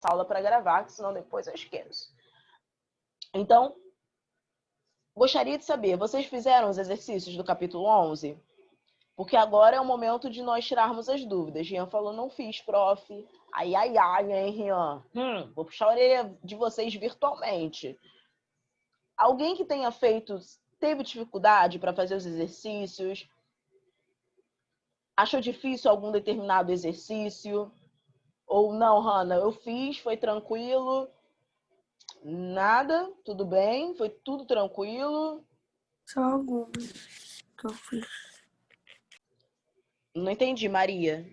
aula para gravar, que senão depois eu esqueço. Então, gostaria de saber, vocês fizeram os exercícios do capítulo 11? Porque agora é o momento de nós tirarmos as dúvidas. Rian falou, não fiz, prof. Ai, ai, ai, hein, Rian? Vou puxar a orelha de vocês virtualmente. Alguém que tenha feito, teve dificuldade para fazer os exercícios? Achou difícil algum determinado exercício? Ou não, Hanna, eu fiz, foi tranquilo? Nada, tudo bem, foi tudo tranquilo? Só algumas que eu fiz. Não entendi, Maria.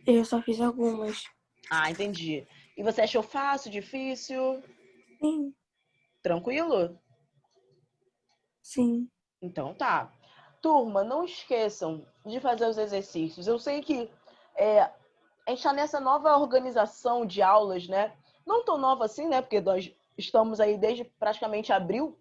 Eu só fiz algumas. Ah, entendi. E você achou fácil, difícil? Sim. Tranquilo? Sim. Então tá. Turma, não esqueçam de fazer os exercícios. Eu sei que a gente está nessa nova organização de aulas, né? Não tão nova assim, né? Porque nós estamos aí desde praticamente abril,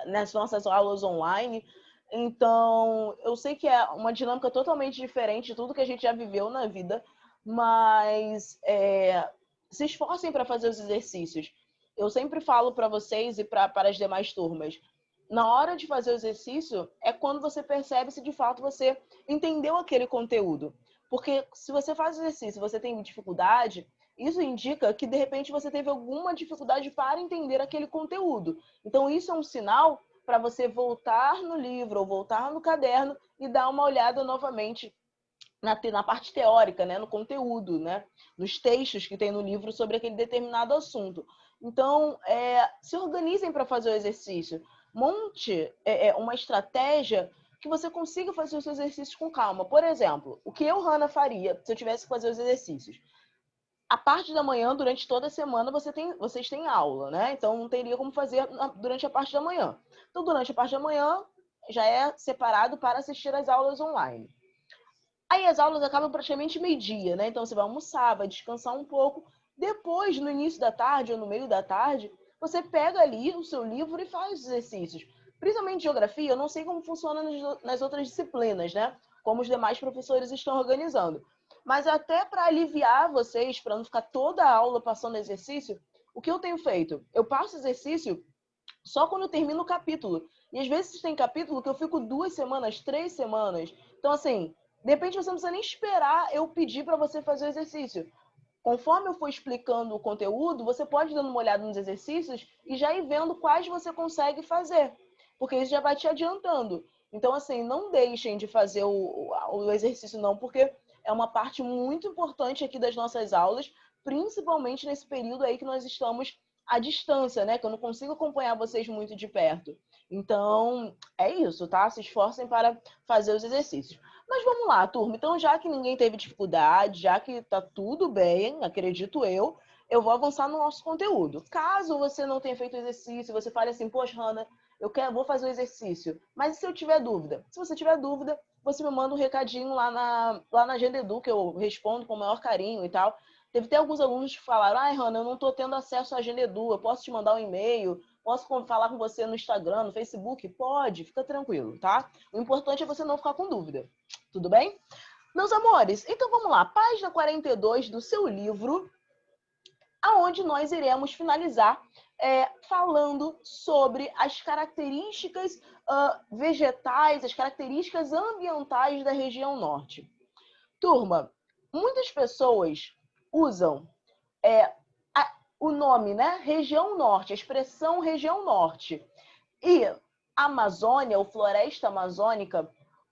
nas nossas aulas online. Então, eu sei que é uma dinâmica totalmente diferente de tudo que a gente já viveu na vida, mas se esforcem para fazer os exercícios. Eu sempre falo para vocês e para as demais turmas, na hora de fazer o exercício é quando você percebe se de fato você entendeu aquele conteúdo. Porque se você faz o exercício e você tem dificuldade, isso indica que de repente você teve alguma dificuldade para entender aquele conteúdo. Então isso é um sinal para você voltar no livro ou voltar no caderno e dar uma olhada novamente na parte teórica, né, no conteúdo, né, nos textos que tem no livro sobre aquele determinado assunto. Então, se organizem para fazer o exercício. Monte uma estratégia que você consiga fazer os seus exercícios com calma. Por exemplo, o que eu, Hanna, faria se eu tivesse que fazer os exercícios? A parte da manhã, durante toda a semana, vocês têm aula, né? Então, não teria como fazer durante a parte da manhã. Então, durante a parte da manhã, já é separado para assistir às aulas online. Aí as aulas acabam praticamente meio-dia, né? Então você vai almoçar, vai descansar um pouco. Depois, no início da tarde ou no meio da tarde, você pega ali o seu livro e faz os exercícios. Principalmente geografia, eu não sei como funciona nas outras disciplinas, né? Como os demais professores estão organizando. Mas até para aliviar vocês, para não ficar toda a aula passando exercício, o que eu tenho feito? Eu passo exercício só quando eu termino o capítulo. E às vezes tem capítulo que eu fico 2 semanas, 3 semanas. Então, assim, de repente você não precisa nem esperar eu pedir para você fazer o exercício. Conforme eu for explicando o conteúdo, você pode ir dando uma olhada nos exercícios e já ir vendo quais você consegue fazer. Porque isso já vai te adiantando. Então, assim, não deixem de fazer o exercício não, porque é uma parte muito importante aqui das nossas aulas, principalmente nesse período aí que nós estamos à distância, né? Que eu não consigo acompanhar vocês muito de perto. Então, é isso, tá? Se esforcem para fazer os exercícios. Mas vamos lá, turma. Então, já que ninguém teve dificuldade, já que tá tudo bem, acredito eu vou avançar no nosso conteúdo. Caso você não tenha feito o exercício, você fale assim, poxa, Hanna, vou fazer o exercício. Mas e se eu tiver dúvida? Se você tiver dúvida, você me manda um recadinho lá na Agenda Edu, que eu respondo com o maior carinho e tal. Teve até alguns alunos que falaram, ai, Hanna, eu não estou tendo acesso à Agenda Edu, eu posso te mandar um e-mail, posso falar com você no Instagram, no Facebook? Pode, fica tranquilo, tá? O importante é você não ficar com dúvida. Tudo bem? Meus amores, então vamos lá. Página 42 do seu livro, aonde nós iremos finalizar falando sobre as características vegetais, as características ambientais da região norte. Turma, muitas pessoas usam o nome, né? Região norte, a expressão região norte. E Amazônia, ou floresta amazônica,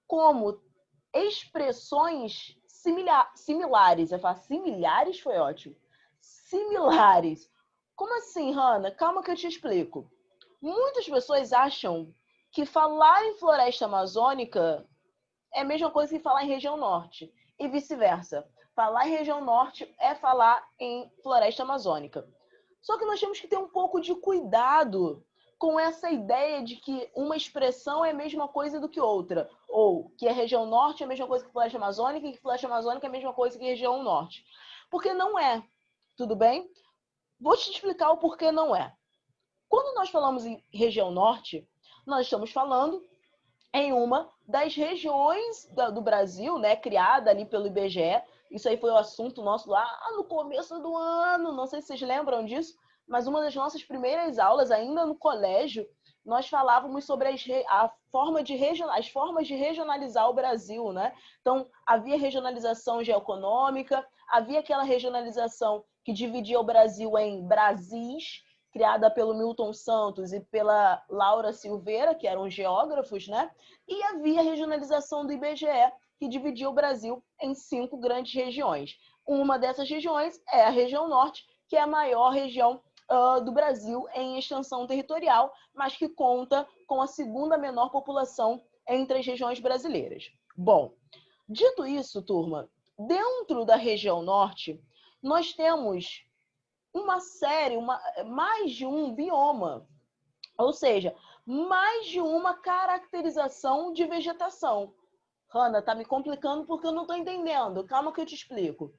como expressões similares. Eu falo similares foi ótimo. Similares. Como assim, Hanna? Calma que eu te explico. Muitas pessoas acham que falar em floresta amazônica é a mesma coisa que falar em região norte. E vice-versa. Falar em região norte é falar em floresta amazônica. Só que nós temos que ter um pouco de cuidado com essa ideia de que uma expressão é a mesma coisa do que outra. Ou que a região norte é a mesma coisa que floresta amazônica e que floresta amazônica é a mesma coisa que região norte. Porque não é. Tudo bem? Vou te explicar o porquê não é. Quando nós falamos em região norte, nós estamos falando em uma das regiões do Brasil, né, criada ali pelo IBGE, Isso aí foi o assunto nosso lá no começo do ano, não sei se vocês lembram disso, mas uma das nossas primeiras aulas, ainda no colégio, nós falávamos sobre as formas de regionalizar o Brasil, né? Então, havia regionalização geoeconômica, havia aquela regionalização que dividia o Brasil em Brasis, criada pelo Milton Santos e pela Laura Silveira, que eram geógrafos, né? E havia a regionalização do IBGE, que dividia o Brasil em 5 grandes regiões. Uma dessas regiões é a região norte, que é a maior região do Brasil em extensão territorial, mas que conta com a segunda menor população entre as regiões brasileiras. Bom, dito isso, turma, dentro da região norte, nós temos mais de um bioma, ou seja, mais de uma caracterização de vegetação. Hanna, tá me complicando porque eu não estou entendendo. Calma que eu te explico.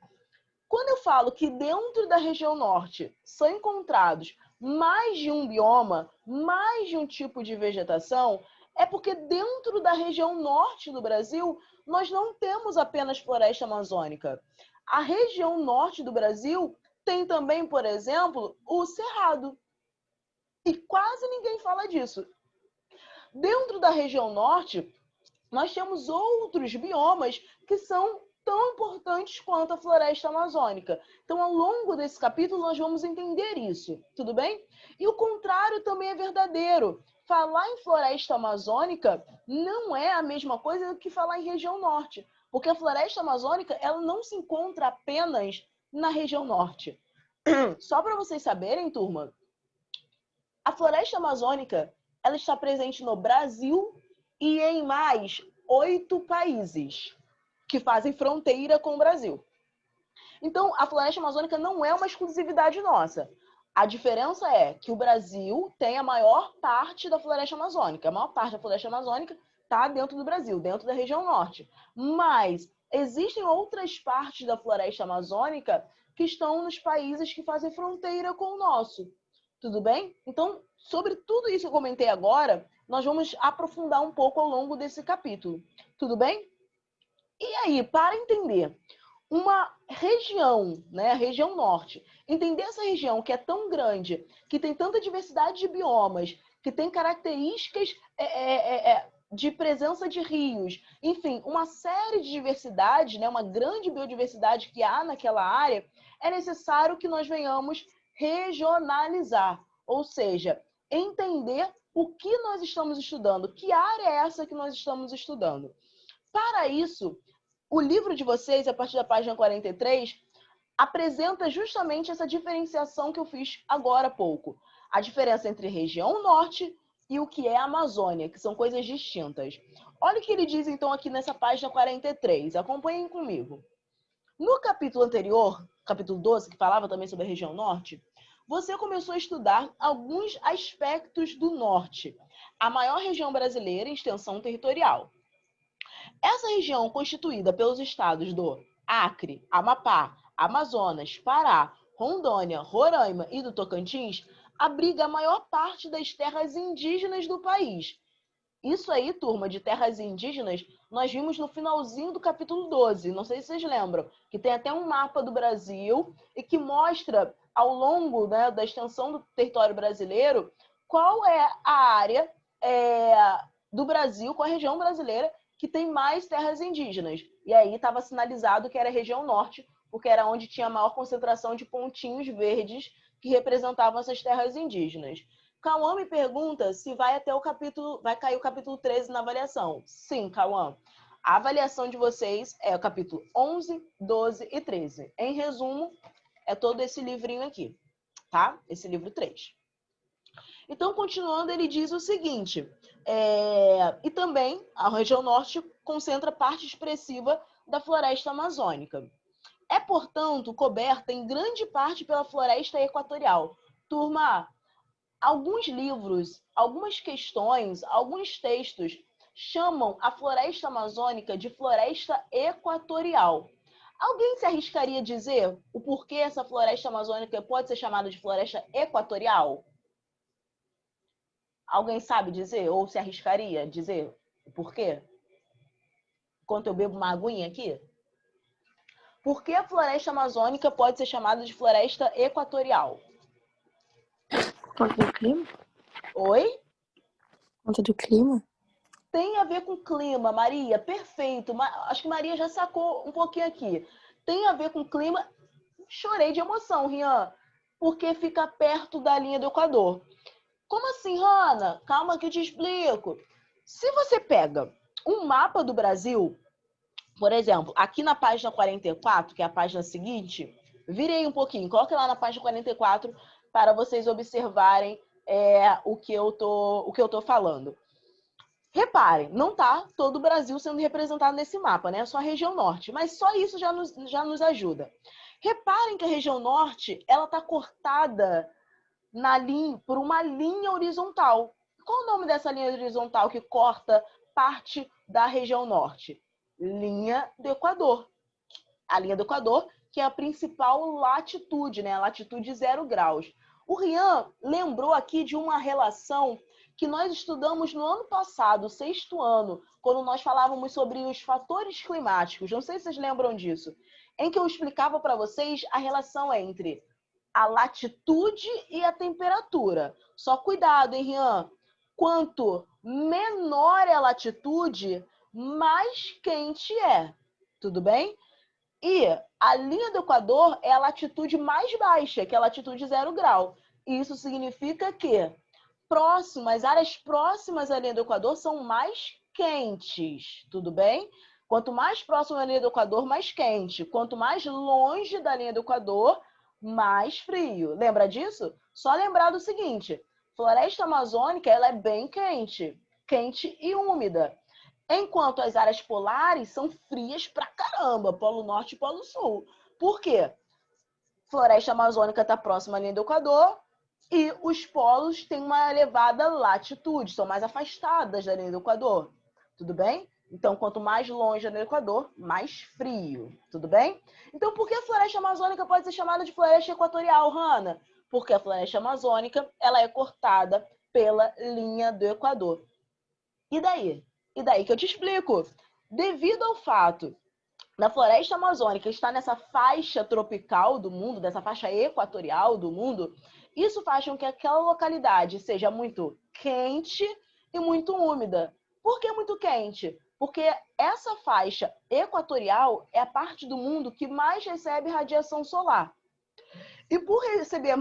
Quando eu falo que dentro da região norte são encontrados mais de um bioma, mais de um tipo de vegetação, é porque dentro da região norte do Brasil nós não temos apenas floresta amazônica. A região norte do Brasil tem também, por exemplo, o Cerrado. E quase ninguém fala disso. Dentro da região norte, nós temos outros biomas que são tão importantes quanto a floresta amazônica. Então, ao longo desse capítulo, nós vamos entender isso, tudo bem? E o contrário também é verdadeiro. Falar em floresta amazônica não é a mesma coisa que falar em região norte, porque a floresta amazônica ela não se encontra apenas na região norte. Só para vocês saberem, turma, a floresta amazônica ela está presente no Brasil e em mais 8 países que fazem fronteira com o Brasil. Então, a floresta amazônica não é uma exclusividade nossa. A diferença é que o Brasil tem a maior parte da floresta amazônica. A maior parte da floresta amazônica está dentro do Brasil, dentro da região norte. Mas existem outras partes da floresta amazônica que estão nos países que fazem fronteira com o nosso. Tudo bem? Então, sobre tudo isso que eu comentei agora, nós vamos aprofundar um pouco ao longo desse capítulo. Tudo bem? E aí, para entender uma região, né, a região norte, entender essa região que é tão grande, que tem tanta diversidade de biomas, que tem características de presença de rios, enfim, uma série de diversidades, né, uma grande biodiversidade que há naquela área, é necessário que nós venhamos regionalizar, ou seja, entender o que nós estamos estudando, que área é essa que nós estamos estudando. Para isso, o livro de vocês, a partir da página 43, apresenta justamente essa diferenciação que eu fiz agora há pouco. A diferença entre região norte e o que é a Amazônia, que são coisas distintas. Olha o que ele diz, então, aqui nessa página 43. Acompanhem comigo. No capítulo anterior, capítulo 12, que falava também sobre a região norte, você começou a estudar alguns aspectos do norte, a maior região brasileira em extensão territorial. Essa região, constituída pelos estados do Acre, Amapá, Amazonas, Pará, Rondônia, Roraima e do Tocantins, abriga a maior parte das terras indígenas do país. Isso aí, turma, de terras indígenas, nós vimos no finalzinho do capítulo 12, não sei se vocês lembram, que tem até um mapa do Brasil e que mostra ao longo, né, da extensão do território brasileiro qual é a área do Brasil, qual é a região brasileira que tem mais terras indígenas. E aí estava sinalizado que era a região norte, porque era onde tinha a maior concentração de pontinhos verdes que representavam essas terras indígenas. Cauã me pergunta se vai cair o capítulo 13 na avaliação. Sim, Cauã. A avaliação de vocês é o capítulo 11, 12 e 13. Em resumo, é todo esse livrinho aqui, tá? Esse livro 3. Então, continuando, ele diz o seguinte, e também a região norte concentra parte expressiva da floresta amazônica. É, portanto, coberta em grande parte pela floresta equatorial. Turma, alguns livros, algumas questões, alguns textos chamam a floresta amazônica de floresta equatorial. Alguém se arriscaria a dizer o porquê essa floresta amazônica pode ser chamada de floresta equatorial? Alguém sabe dizer? Ou se arriscaria a dizer o porquê? Enquanto eu bebo uma aguinha aqui? Por que a floresta amazônica pode ser chamada de floresta equatorial? Por conta do clima? Oi? Por conta do clima? Tem a ver com clima, Maria, perfeito. Acho que Maria já sacou um pouquinho aqui. Tem a ver com clima. Chorei de emoção, Rian, porque fica perto da linha do Equador. Como assim, Hanna? Calma que eu te explico. Se você pega um mapa do Brasil, por exemplo, aqui na página 44, que é a página seguinte, virei um pouquinho, coloque lá na página 44 para vocês observarem o que eu tô falando. Reparem, não tá todo o Brasil sendo representado nesse mapa, né? Só a região norte, mas só isso já nos ajuda. Reparem que a região norte, ela tá cortada por uma linha horizontal. Qual o nome dessa linha horizontal que corta parte da região norte? Linha do Equador. A linha do Equador, que é a principal latitude, né? A latitude 0 graus. O Rian lembrou aqui de uma relação que nós estudamos no ano passado, sexto ano, quando nós falávamos sobre os fatores climáticos. Não sei se vocês lembram disso. Em que eu explicava para vocês a relação entre a latitude e a temperatura. Só cuidado, hein, Rian? Quanto menor é a latitude, mais quente é. Tudo bem? E a linha do Equador é a latitude mais baixa, que é a latitude 0 grau. Isso significa que as áreas próximas à linha do Equador são mais quentes, tudo bem? Quanto mais próximo à linha do Equador, mais quente. Quanto mais longe da linha do Equador, mais frio. Lembra disso? Só lembrar do seguinte, floresta amazônica ela é bem quente, quente e úmida. Enquanto as áreas polares são frias pra caramba, Polo Norte e Polo Sul. Por quê? Floresta amazônica está próxima à linha do Equador e os polos têm uma elevada latitude, são mais afastadas da linha do Equador. Tudo bem? Então, quanto mais longe da linha do Equador, mais frio. Tudo bem? Então, por que a floresta amazônica pode ser chamada de floresta equatorial, Hanna? Porque a floresta amazônica ela é cortada pela linha do Equador. E daí? E daí que eu te explico. Devido ao fato da floresta amazônica estar nessa faixa tropical do mundo, dessa faixa equatorial do mundo, isso faz com que aquela localidade seja muito quente e muito úmida. Por que muito quente? Porque essa faixa equatorial é a parte do mundo que mais recebe radiação solar. E por receber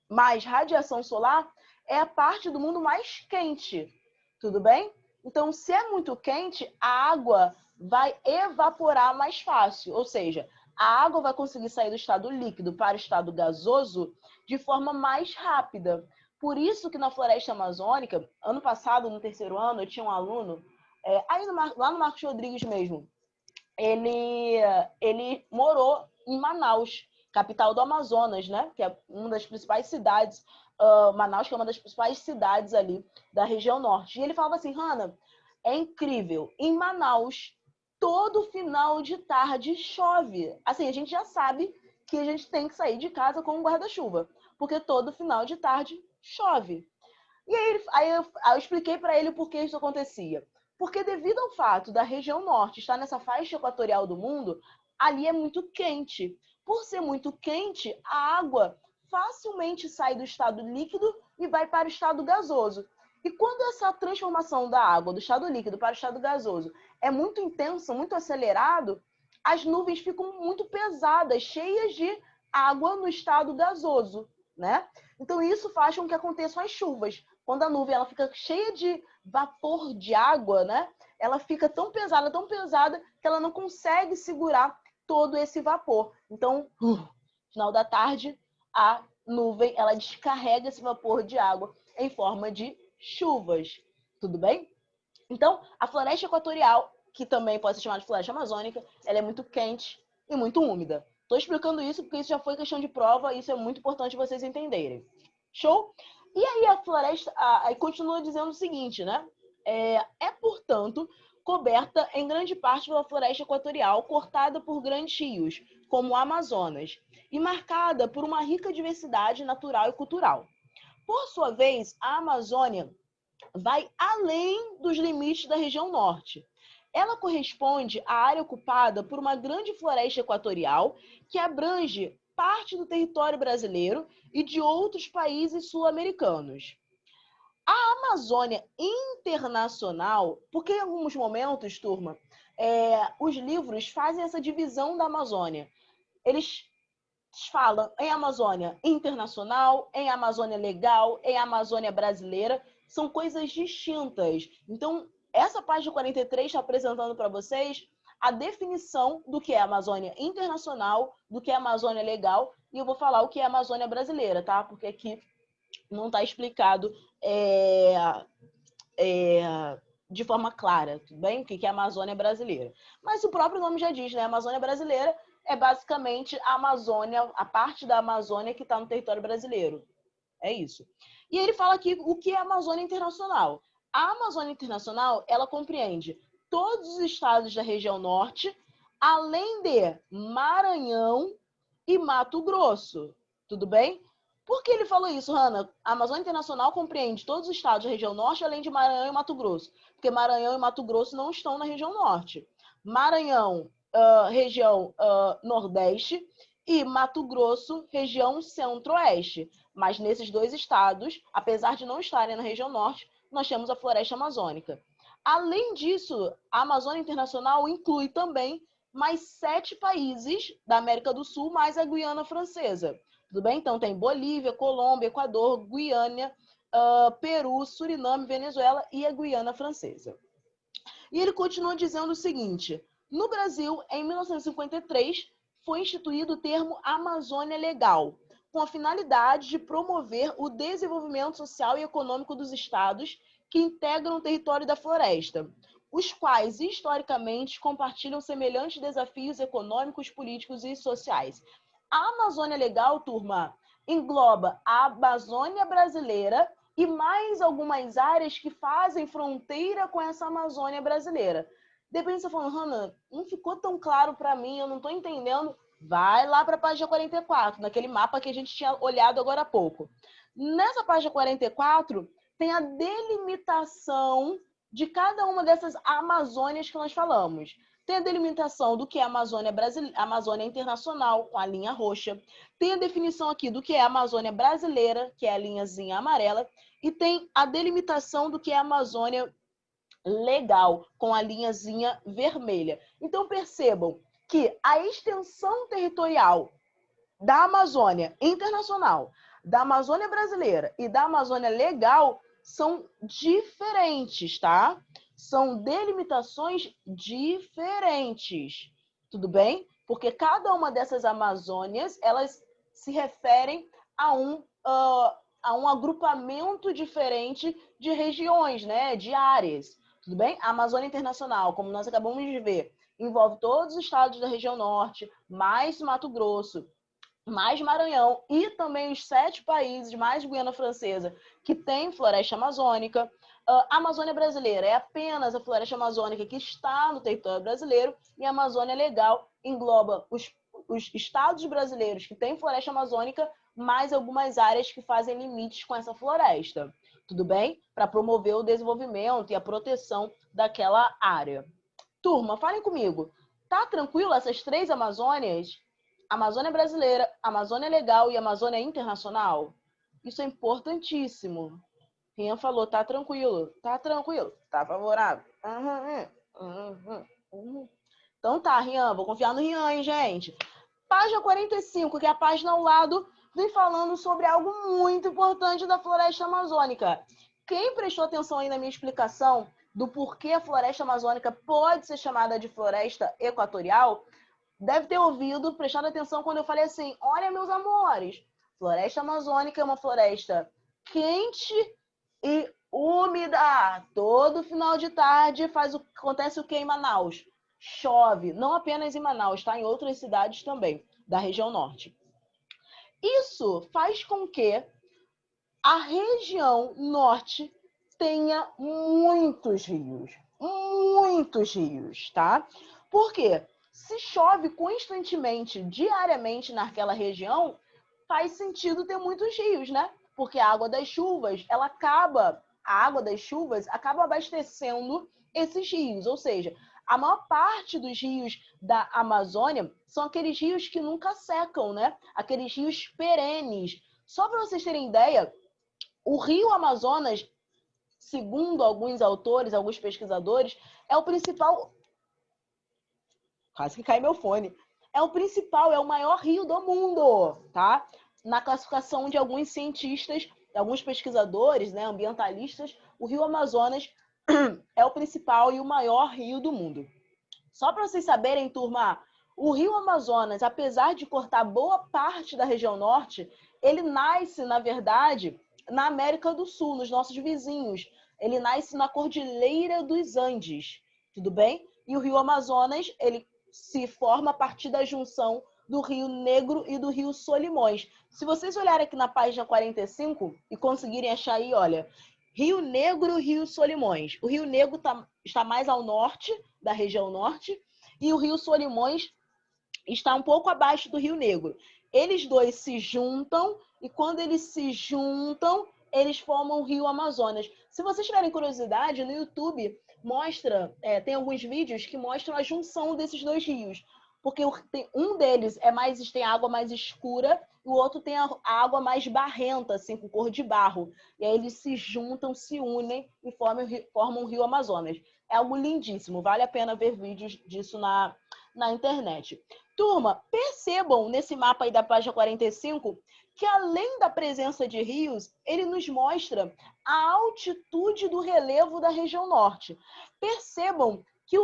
mais radiação solar, é a parte do mundo mais quente. Tudo bem? Então, se é muito quente, a água vai evaporar mais fácil. Ou seja, a água vai conseguir sair do estado líquido para o estado gasoso de forma mais rápida. Por isso que na floresta amazônica, ano passado, no terceiro ano, eu tinha um aluno, lá no Marcos Rodrigues mesmo, ele morou em Manaus, capital do Amazonas, né? Que é uma das principais cidades, Manaus, que é uma das principais cidades ali da região norte. E ele falava assim, Hanna, é incrível, em Manaus, todo final de tarde chove. Assim, a gente já sabe que a gente tem que sair de casa com um guarda-chuva, porque todo final de tarde chove. E aí eu expliquei para ele por que isso acontecia. Porque devido ao fato da região norte estar nessa faixa equatorial do mundo, ali é muito quente. Por ser muito quente, a água facilmente sai do estado líquido e vai para o estado gasoso. E quando essa transformação da água do estado líquido para o estado gasoso é muito intensa, muito acelerado, as nuvens ficam muito pesadas, cheias de água no estado gasoso, né? Então isso faz com que aconteçam as chuvas. Quando a nuvem ela fica cheia de vapor de água, né? Ela fica tão pesada, que ela não consegue segurar todo esse vapor. Então, no final da tarde, a nuvem ela descarrega esse vapor de água em forma de chuvas. Tudo bem? Então, a floresta equatorial, que também pode ser chamada de floresta amazônica, ela é muito quente e muito úmida. Estou explicando isso porque isso já foi questão de prova e isso é muito importante vocês entenderem. Show? E aí a floresta aí continua dizendo o seguinte, né? Portanto, coberta em grande parte pela floresta equatorial, cortada por grandes rios, como o Amazonas, e marcada por uma rica diversidade natural e cultural. Por sua vez, a Amazônia vai além dos limites da região norte. ela corresponde à área ocupada por uma grande floresta equatorial que abrange parte do território brasileiro e de outros países sul-americanos. A Amazônia Internacional, porque em alguns momentos, turma, os livros fazem essa divisão da Amazônia. Eles falam em Amazônia Internacional, em Amazônia Legal, em Amazônia Brasileira, são coisas distintas. Então, essa página 43 está apresentando para vocês a definição do que é Amazônia Internacional, do que é Amazônia Legal, e eu vou falar o que é Amazônia Brasileira, tá? Porque aqui não está explicado de forma clara, tudo bem? O que é a Amazônia brasileira. Mas o próprio nome já diz, né? A Amazônia brasileira é basicamente a Amazônia, a parte da Amazônia que está no território brasileiro. É isso. E ele fala aqui o que é a Amazônia Internacional. A Amazônia Internacional, ela compreende todos os estados da região norte, além de Maranhão e Mato Grosso. Tudo bem? Por que ele falou isso, Hanna? A Amazônia Internacional compreende todos os estados da região norte, além de Maranhão e Mato Grosso. Porque Maranhão e Mato Grosso não estão na região norte. Maranhão, região nordeste, e Mato Grosso, região centro-oeste. Mas nesses dois estados, apesar de não estarem na região norte, nós temos a floresta amazônica. Além disso, a Amazônia Internacional inclui também mais 7 países da América do Sul, mais a Guiana Francesa. Tudo bem? Então tem Bolívia, Colômbia, Equador, Guiana, Peru, Suriname, Venezuela e a Guiana Francesa. E ele continua dizendo o seguinte: no Brasil, em 1953, foi instituído o termo Amazônia Legal, com a finalidade de promover o desenvolvimento social e econômico dos estados que integram o território da floresta, os quais, historicamente, compartilham semelhantes desafios econômicos, políticos e sociais. A Amazônia Legal, turma, engloba a Amazônia brasileira e mais algumas áreas que fazem fronteira com essa Amazônia brasileira. De repente você falando, Hanna, não ficou tão claro para mim, eu não estou entendendo. Vai lá para a página 44, naquele mapa que a gente tinha olhado agora há pouco. Nessa página 44, tem a delimitação de cada uma dessas Amazônias que nós falamos. Tem a delimitação do que é a Amazônia brasileira, Amazônia Internacional, com a linha roxa. Tem a definição aqui do que é a Amazônia Brasileira, que é a linhazinha amarela. E tem a delimitação do que é a Amazônia Legal, com a linhazinha vermelha. Então, percebam que a extensão territorial da Amazônia Internacional, da Amazônia Brasileira e da Amazônia Legal são diferentes, tá? São delimitações diferentes, tudo bem? Porque cada uma dessas Amazônias, elas se referem a um agrupamento diferente de regiões, né? De áreas, tudo bem? A Amazônia Internacional, como nós acabamos de ver, envolve todos os estados da região norte, mais Mato Grosso, mais Maranhão e também os 7 países, mais Guiana Francesa, que tem floresta amazônica. A Amazônia Brasileira é apenas a floresta amazônica que está no território brasileiro e a Amazônia Legal engloba os estados brasileiros que têm floresta amazônica, mais algumas áreas que fazem limites com essa floresta. Tudo bem? Para promover o desenvolvimento e a proteção daquela área. Turma, falem comigo. Tá tranquilo essas 3 Amazônias? Amazônia Brasileira, Amazônia Legal e Amazônia Internacional? Isso é importantíssimo. Rian falou, tá tranquilo, tá favorável. Então tá, Rian, vou confiar no Rian, hein, gente? Página 45, que é a página ao lado, vem falando sobre algo muito importante da floresta amazônica. Quem prestou atenção aí na minha explicação do porquê a floresta amazônica pode ser chamada de floresta equatorial, deve ter ouvido, prestado atenção quando eu falei assim, olha, meus amores, floresta amazônica é uma floresta quente e úmida. Todo final de tarde acontece o que em Manaus? Chove, não apenas em Manaus, tá? Em outras cidades também, da região norte. Isso faz com que a região norte tenha muitos rios, tá? Por quê? Se chove constantemente, diariamente naquela região, faz sentido ter muitos rios, né? Porque a água das chuvas, a água das chuvas acaba abastecendo esses rios, ou seja, A maior parte dos rios da Amazônia são aqueles rios que nunca secam, né? Aqueles rios perenes. Só para vocês terem ideia, o rio Amazonas, segundo alguns autores, alguns pesquisadores, é o principal... Quase que cai meu fone. É o principal, é o maior rio do mundo, tá? Na classificação de alguns cientistas, alguns pesquisadores, né, ambientalistas, o rio Amazonas é o principal e o maior rio do mundo. Só para vocês saberem, turma, o rio Amazonas, apesar de cortar boa parte da região norte, ele nasce, na verdade, na América do Sul, nos nossos vizinhos. Ele nasce na Cordilheira dos Andes, tudo bem? E o rio Amazonas, ele se forma a partir da junção do Rio Negro e do Rio Solimões. Se vocês olharem aqui na página 45 e conseguirem achar aí, olha, Rio Negro, Rio Solimões. O Rio Negro está mais ao norte, da região norte, e o Rio Solimões está um pouco abaixo do Rio Negro. Eles dois se juntam, e quando eles se juntam, eles formam o Rio Amazonas. Se vocês tiverem curiosidade, no YouTube mostra, tem alguns vídeos que mostram a junção desses dois rios. Porque um deles tem água mais escura e o outro tem a água mais barrenta, assim, com cor de barro. E aí eles se juntam, se unem e formam o Rio Amazonas. É algo lindíssimo, vale a pena ver vídeos disso na internet. Turma, percebam nesse mapa aí da página 45 que além da presença de rios, ele nos mostra a altitude do relevo da região norte. Percebam que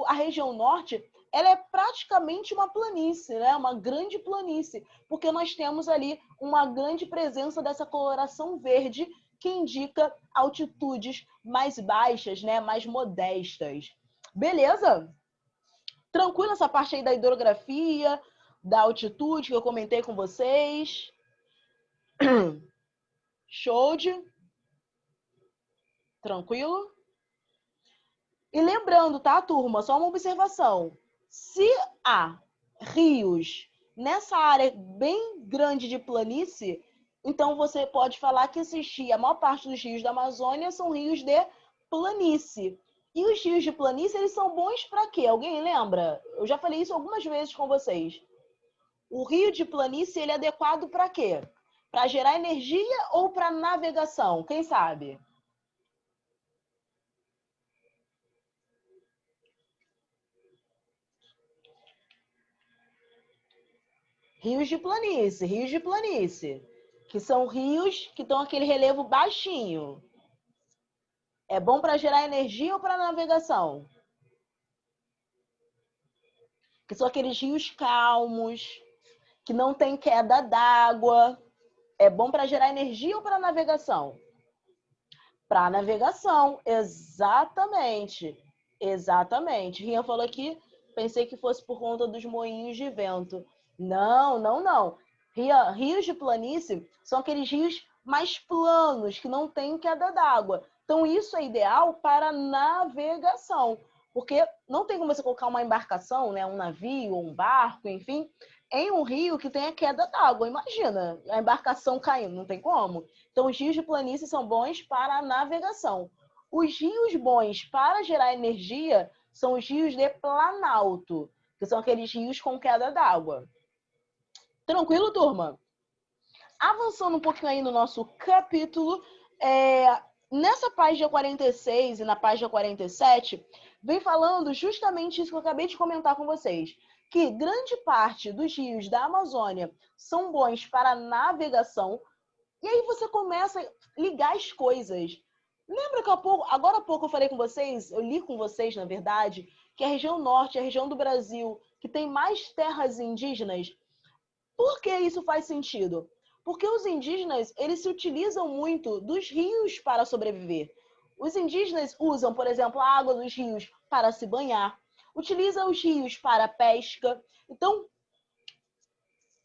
a região norte ela é praticamente uma planície, né? Uma grande planície, porque nós temos ali uma grande presença dessa coloração verde que indica altitudes mais baixas, né? Mais modestas. Beleza? Tranquilo essa parte aí da hidrografia, da altitude que eu comentei com vocês. Show de... Tranquilo? E lembrando, tá, turma? Só uma observação. Se há rios nessa área bem grande de planície, então você pode falar que a maior parte dos rios da Amazônia são rios de planície. E os rios de planície, eles são bons para quê? Alguém lembra? Eu já falei isso algumas vezes com vocês. O rio de planície, ele é adequado para quê? Para gerar energia ou para navegação? Quem sabe? Rios de planície, que são rios que estão aquele relevo baixinho. É bom para gerar energia ou para navegação? Que são aqueles rios calmos, que não tem queda d'água. É bom para gerar energia ou para navegação? Para navegação, exatamente. Exatamente. Rian falou aqui, pensei que fosse por conta dos moinhos de vento. Não, não, não. Rios de planície são aqueles rios mais planos, que não tem queda d'água. Então, isso é ideal para navegação, porque não tem como você colocar uma embarcação, né, um navio, um barco, enfim, em um rio que tenha queda d'água. Imagina, a embarcação caindo, não tem como. Então, os rios de planície são bons para a navegação. Os rios bons para gerar energia são os rios de planalto, que são aqueles rios com queda d'água. Tranquilo, turma? Avançando um pouquinho aí no nosso capítulo, nessa página 46 e na página 47, vem falando justamente isso que eu acabei de comentar com vocês, que grande parte dos rios da Amazônia são bons para navegação, e aí você começa a ligar as coisas. Lembra que agora há pouco eu falei com vocês, eu li com vocês, na verdade, que a região norte, a região do Brasil, que tem mais terras indígenas. Por que isso faz sentido? Porque os indígenas, eles se utilizam muito dos rios para sobreviver. Os indígenas usam, por exemplo, a água dos rios para se banhar, utilizam os rios para pesca. Então,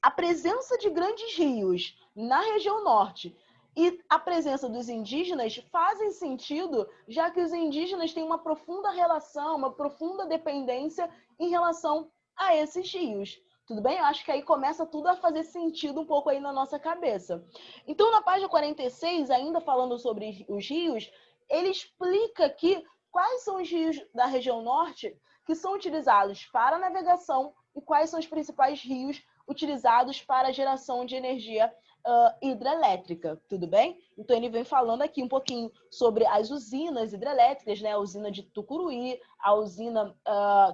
a presença de grandes rios na região norte e a presença dos indígenas fazem sentido, já que os indígenas têm uma profunda relação, uma profunda dependência em relação a esses rios. Tudo bem? Eu acho que aí começa tudo a fazer sentido um pouco aí na nossa cabeça. Então, na página 46, ainda falando sobre os rios, ele explica aqui quais são os rios da região norte que são utilizados para navegação e quais são os principais rios utilizados para a geração de energia hidrelétrica, tudo bem? Então ele vem falando aqui um pouquinho sobre as usinas hidrelétricas, né? A usina de Tucuruí, a usina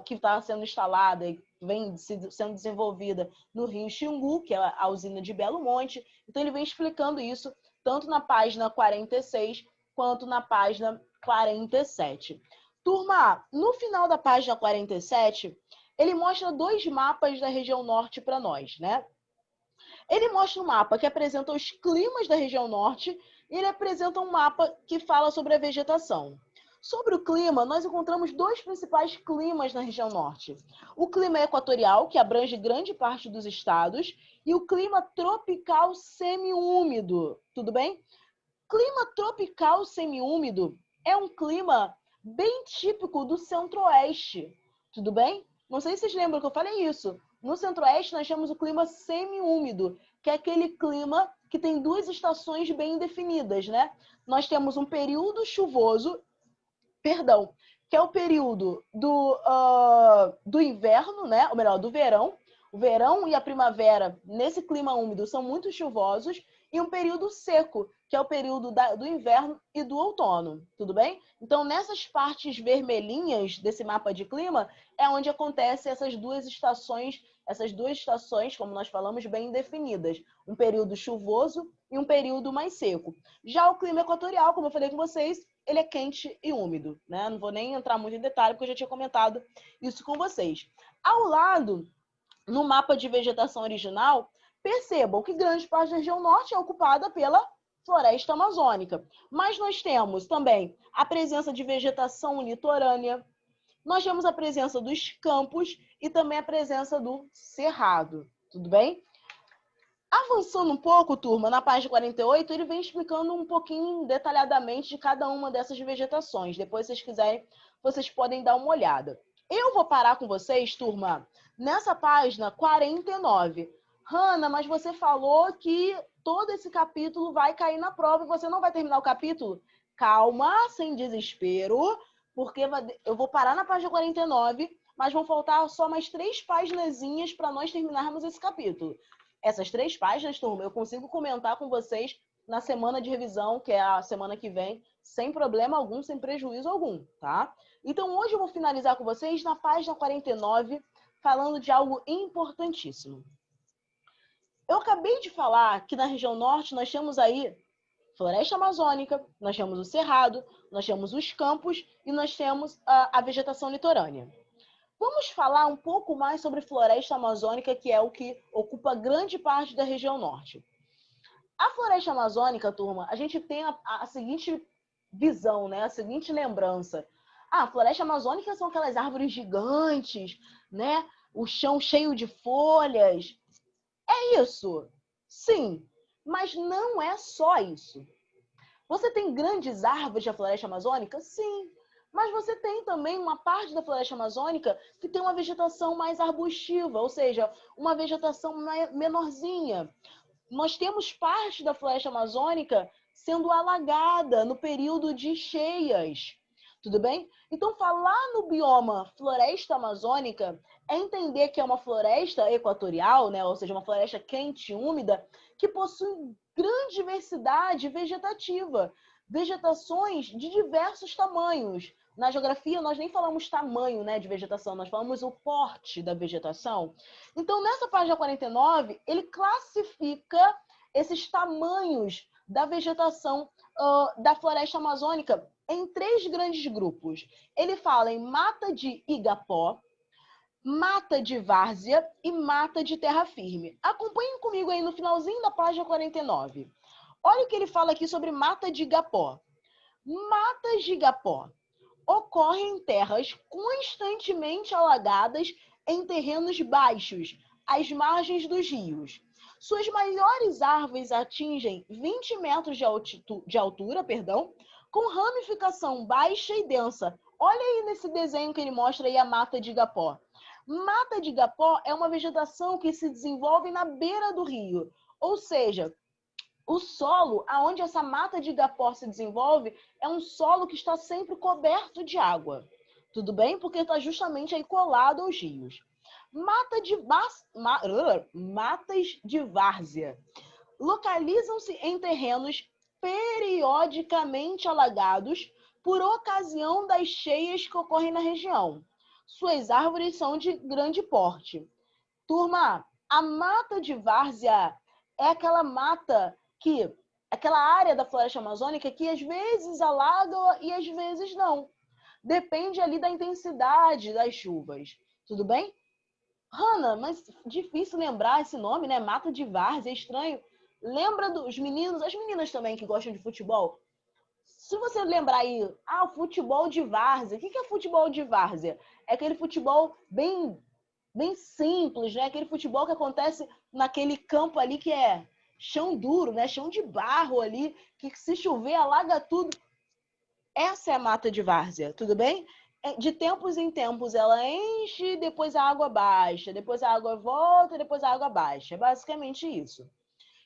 que está sendo instalada e vem sendo desenvolvida no Rio Xingu, que é a usina de Belo Monte. Então ele vem explicando isso tanto na página 46 quanto na página 47. Turma, no final da página 47, ele mostra 2 mapas da região norte para nós, né? Ele mostra um mapa que apresenta os climas da região norte e ele apresenta um mapa que fala sobre a vegetação. Sobre o clima, nós encontramos 2 principais climas na região norte. O clima equatorial, que abrange grande parte dos estados, e o clima tropical semiúmido. Tudo bem? Clima tropical semiúmido é um clima bem típico do centro-oeste. Tudo bem? Não sei se vocês lembram que eu falei isso. No centro-oeste, nós temos o clima semiúmido, que é aquele clima que tem 2 estações bem definidas, né? Nós temos um período chuvoso, que é o período do inverno, né? Ou melhor, do verão. O verão e a primavera, nesse clima úmido, são muito chuvosos, e um período seco, que é o período do inverno e do outono, tudo bem? Então, nessas partes vermelhinhas desse mapa de clima, é onde acontecem essas duas estações, como nós falamos, bem definidas. Um período chuvoso e um período mais seco. Já o clima equatorial, como eu falei com vocês, ele é quente e úmido, né? Não vou nem entrar muito em detalhe, porque eu já tinha comentado isso com vocês. Ao lado, no mapa de vegetação original, percebam que grande parte da região norte é ocupada pela floresta amazônica. Mas nós temos também a presença de vegetação litorânea, nós temos a presença dos campos e também a presença do cerrado. Tudo bem? Avançando um pouco, turma, na página 48, ele vem explicando um pouquinho detalhadamente de cada uma dessas vegetações. Depois, se vocês quiserem, vocês podem dar uma olhada. Eu vou parar com vocês, turma, nessa página 49. Hanna, mas você falou que todo esse capítulo vai cair na prova e você não vai terminar o capítulo? Calma, sem desespero, porque eu vou parar na página 49, mas vão faltar só mais 3 paginazinhas para nós terminarmos esse capítulo. Essas 3 páginas, turma, eu consigo comentar com vocês na semana de revisão, que é a semana que vem, sem problema algum, sem prejuízo algum, tá? Então, hoje eu vou finalizar com vocês na página 49, falando de algo importantíssimo. Eu acabei de falar que na região norte nós temos aí floresta amazônica, nós temos o cerrado, nós temos os campos e nós temos a vegetação litorânea. Vamos falar um pouco mais sobre floresta amazônica, que é o que ocupa grande parte da região norte. A floresta amazônica, turma, a gente tem a seguinte visão, né? A seguinte lembrança. A floresta amazônica são aquelas árvores gigantes, né? O chão cheio de folhas. É isso, sim, mas não é só isso. Você tem grandes árvores da floresta amazônica? Sim. Mas você tem também uma parte da floresta amazônica que tem uma vegetação mais arbustiva, ou seja, uma vegetação menorzinha. Nós temos parte da floresta amazônica sendo alagada no período de cheias. Tudo bem? Então, falar no bioma floresta amazônica é entender que é uma floresta equatorial, né? Ou seja, uma floresta quente e úmida, que possui grande diversidade vegetativa, vegetações de diversos tamanhos. Na geografia, nós nem falamos tamanho, né, de vegetação, nós falamos o porte da vegetação. Então, nessa página 49, ele classifica esses tamanhos da vegetação da floresta amazônica em 3 grandes grupos. Ele fala em mata de igapó, mata de várzea e mata de terra firme. Acompanhem comigo aí no finalzinho da página 49. Olha o que ele fala aqui sobre mata de igapó. Matas de igapó ocorrem em terras constantemente alagadas em terrenos baixos, às margens dos rios. Suas maiores árvores atingem 20 metros de altura, com ramificação baixa e densa. Olha aí nesse desenho que ele mostra aí a mata de igapó. Mata de igapó é uma vegetação que se desenvolve na beira do rio, ou seja, o solo aonde essa mata de igapó se desenvolve é um solo que está sempre coberto de água. Tudo bem? Porque está justamente aí colado aos rios. Matas de várzea. Localizam-se em terrenos periodicamente alagados por ocasião das cheias que ocorrem na região. Suas árvores são de grande porte. Turma, a mata de várzea é aquela mata aquela área da floresta amazônica que às vezes alaga e às vezes não. Depende ali da intensidade das chuvas. Tudo bem? Hanna, mas difícil lembrar esse nome, né? Mata de várzea, é estranho. Lembra dos meninos, as meninas também que gostam de futebol? Se você lembrar aí, o futebol de várzea. O que é futebol de várzea? É aquele futebol bem simples, né? Aquele futebol que acontece naquele campo ali que é chão duro, né? Chão de barro ali, que se chover alaga tudo. Essa é a mata de várzea, tudo bem? De tempos em tempos ela enche, depois a água baixa, depois a água volta, depois a água baixa. É basicamente isso.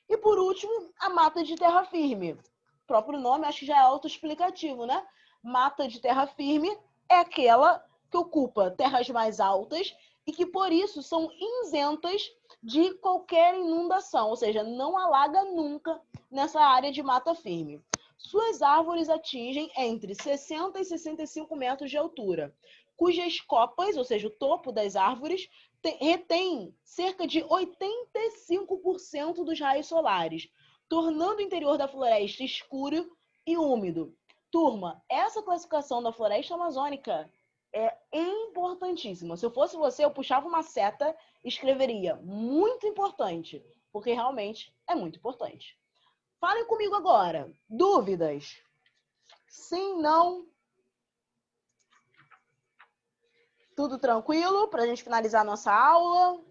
E por último, a mata de terra firme. O próprio nome acho que já é autoexplicativo, né? Mata de terra firme é aquela que ocupa terras mais altas e que por isso são isentas de qualquer inundação, ou seja, não alaga nunca nessa área de mata firme. Suas árvores atingem entre 60 e 65 metros de altura, cujas copas, ou seja, o topo das árvores, retém cerca de 85% dos raios solares, tornando o interior da floresta escuro e úmido. Turma, essa classificação da floresta amazônica é importantíssima. Se eu fosse você, eu puxava uma seta e escreveria muito importante, porque realmente é muito importante. Falem comigo agora. Dúvidas? Sim, não? Tudo tranquilo para a gente finalizar a nossa aula?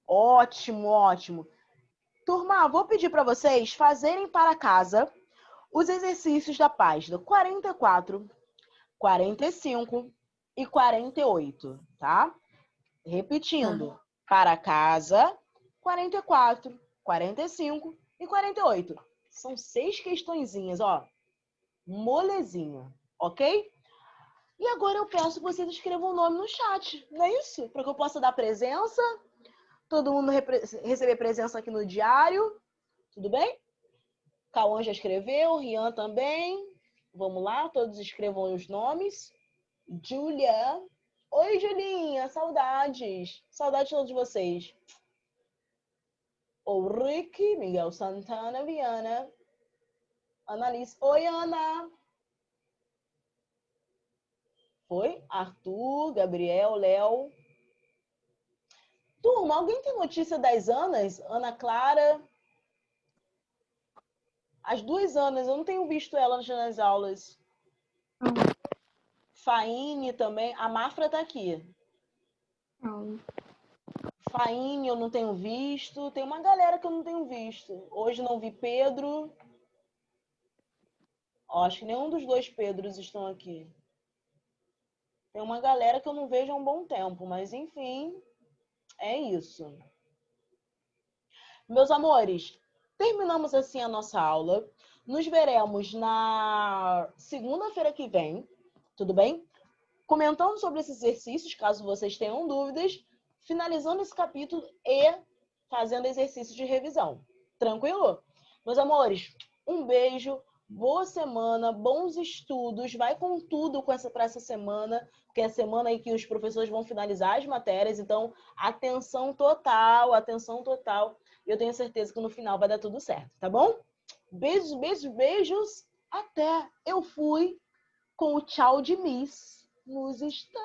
Ótimo, ótimo. Turma, vou pedir para vocês fazerem para casa os exercícios da página 44, 45 e 48, tá? Repetindo, para casa, 44, 45 e 48. São 6 questõezinhas, ó. Molezinha, ok? E agora eu peço que vocês escrevam o nome no chat, não é isso? Para que eu possa dar presença, todo mundo receber presença aqui no diário, tudo bem? Cauã já escreveu, Rian também. Vamos lá, todos escrevam os nomes. Júlia. Oi, Julinha, saudades. Saudades de todos vocês. O Rick, Miguel Santana, Viana. Annalise. Oi, Ana. Foi? Arthur, Gabriel, Léo. Turma, alguém tem notícia das Anas? Ana Clara? As 2 Anas, eu não tenho visto elas nas aulas. Faine também. A Mafra tá aqui. Faine eu não tenho visto. Tem uma galera que eu não tenho visto. Hoje não vi Pedro. Acho que nenhum dos 2 Pedros estão aqui. Tem uma galera que eu não vejo há um bom tempo, mas enfim, é isso. Meus amores, terminamos assim a nossa aula. Nos veremos na segunda-feira que vem, tudo bem? Comentando sobre esses exercícios, caso vocês tenham dúvidas, finalizando esse capítulo e fazendo exercício de revisão. Tranquilo? Meus amores, um beijo, boa semana, bons estudos, vai com tudo para essa semana, porque é a semana aí que os professores vão finalizar as matérias, então atenção total, atenção total. Eu tenho certeza que no final vai dar tudo certo, tá bom? Beijos, beijos, beijos. Até. Eu fui com o tchau de Miss nos estados.